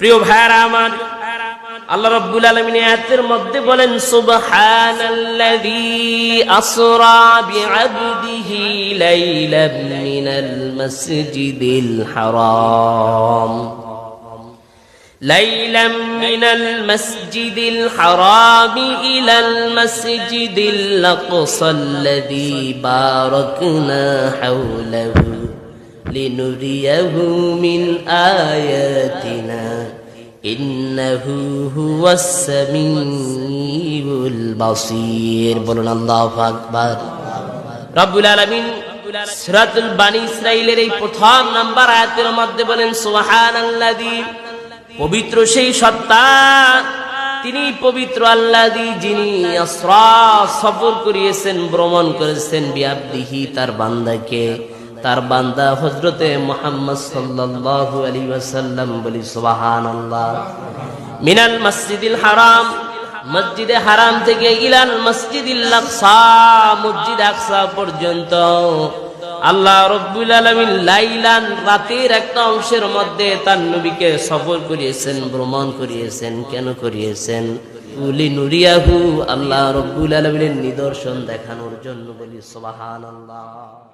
প্রিয় ভাইরা আমার, আল্লাহ রাব্বুল আলামিন আয়াতের মধ্যে বলেন সুবহানাল্লাযী আসরা বিআবদিহি লাইলাম মিনাল মাসজিদিল হারাম ليلا من المسجد الحرام إلى المسجد الأقصى الذي باركنا حوله لنريه من آياتنا إنه هو السميع البصير بولن الله أكبر رب العالمين সূরাতুল বানী ইসরাঈলের এই প্রথম নাম্বার আয়াতের মধ্যে বলেন সুবহানাল্লাযী, পবিত্র সেই সত্তা, তিনি পবিত্র আল্লাযী যিনি আসরা সফর করিয়েছেন, ভ্রমণ করেছেন, বিআবদিহি তার বান্দাকে, তার বান্দা হযরতে মুহাম্মদ সাল্লাল্লাহু আলাইহি ওয়াসাল্লাম। বলি সুবহানাল্লাহ। মিনাল মসজিদিল হারাম, মসজিদে হারাম থেকে ইলাল মসজিদিল আকসা, মসজিদ আকসা পর্যন্ত আল্লাহ রাব্বুল আলামিন লাইলান, রাতের একটা অংশের মধ্যে তার নবীকে সফর করিয়েছেন, ভ্রমণ করিয়েছেন। কেন করিয়েছেন? লিনুরিয়াহু, আল্লাহ রাব্বুল আলামিনের নিদর্শন দেখানোর জন্য। বলি সুবহানাল্লাহ।